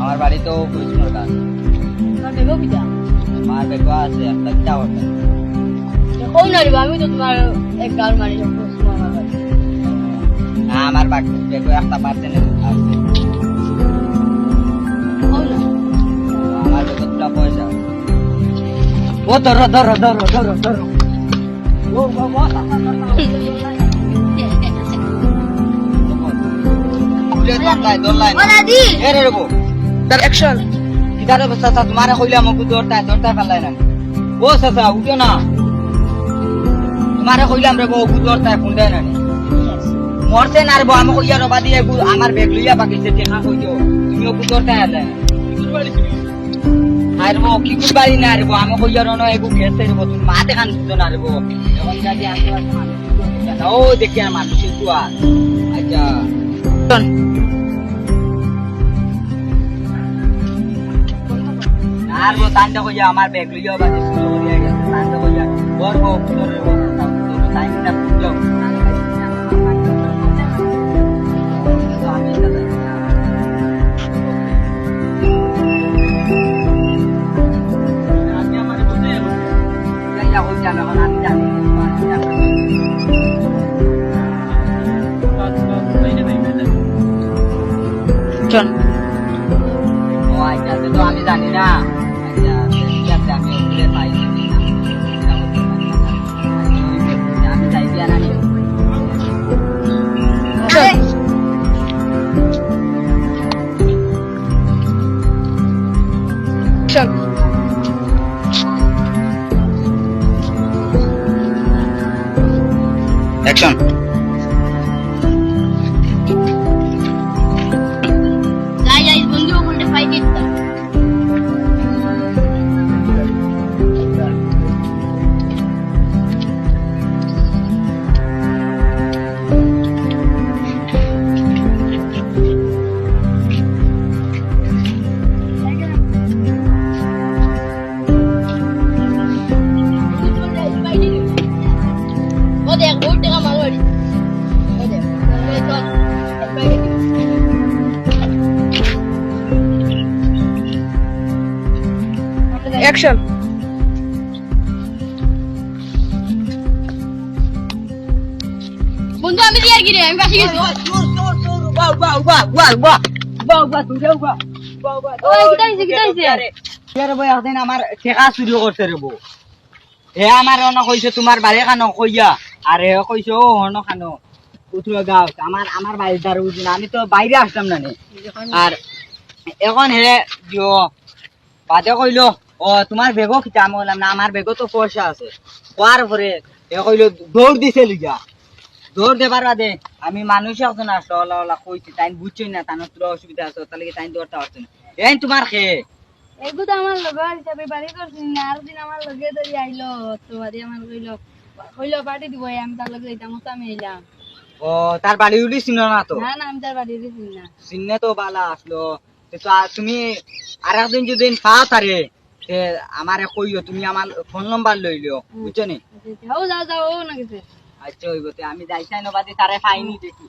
আমার বাড়ি তো বৈষ্ণবদান। আমার বেগো আছে একটা চাওয়ার আমি তো তোমার এক গাল মারি না, আমার বেগো একটা পার্সেন্ট আছে। আমার বেগো পুরা পয়সা। ও ধরো ধরো ধরো ধরো ধরো। ও বাবা দৌড়লাই এরে রেবো তার অ্যাকশন কিদারে চাচা তোমারে কইলা মগু দৌড়তায় দৌড়তায় পারলাই না। ও চাচা উঠো না, তোমারে কইলাম রে বউ দৌড়তায় ফুন্ডায় না মরছে না রে বউ। আমি কইয়া রবা দিয়ে আমার ব্যাগ লইয়া বাকিছে টেকা কইও তুমি ওকে দৌড়তায় আলে আর বউ কি কুল বাড়ি না রে বউ। আমি কইয়া রনো এগু গেছে রে বউ, তুমি মাতে কান দিছো না রে বউ। এখন যদি আসতে ও দেখি আর মানুষ তো আর আচ্ছা আর বউ তান্ডা কইয়া আমার ব্যাগ লইয়া বাজে শুরু হয়ে গেছে। তান্ডা কইয়া বড় বউ তোরে বউ টাইম না পুজো আমি আমারে বলতে যাইয়া হই জানা আমি জানি চল ও আচ্ছা তো আমি জানি না। আচ্ছা ঠিক আছে আমি ওগুলো পাই আমি যাই দিয়া না চল অ্যাকশন যাই যাই বন্ধু ওখানে ফাইট দিতাম অ্যাকশন বন্ধু আমি দিয়ে গিয়ে আমি বাসি গেছি আমার ঠেকা চুরি করছে রে বউ। হে আমার অন কইছে তোমার বাড়ি খানো কইয়া আর হে কইছে ও হন খানো উঠলো গাঁও আমার আমার বাড়ির দ্বারা বুঝি না। আমি তো বাইরে আসলাম না নে। আর এখন হে দিও বাদে কইলো ও তোমার বেগও খিতা। আমি বললাম না আমার বেগও তো পয়সা আছে। কোয়ার পরে হে কইলো দৌড় দিছে লিগা। দৌড় দেবার বাদে আমি মানুষ একজন আসলো ওলা ওলা কইছি তাই বুঝছই না তার তোর অসুবিধা আছে তাহলে তাই দৌড়তে পারছে না। এই তোমার খেয়ে এগু তো আমার লগর হিসাবে বাড়ি করছিস না আর দিন আমার লগে ধরি আইলো তো বাড়ি আমার কইলো কইলো পার্টি দিব আমি তার লগে যাইতাম তো আমি এলাম। ও তার বাড়ি উলি চিন না তো? না না আমি তার বাড়ি দিছি না। চিনে তো বালা আসলো তুমি আর একদিন যদি পাও তারে আমারে কইও তুমি আমার ফোন নাম্বার লইলিও বুঝছো নি? যাও যাও যাও না কিছু আচ্ছা হইব আমি যাইতাই নবাদি তারে পাইনি দেখি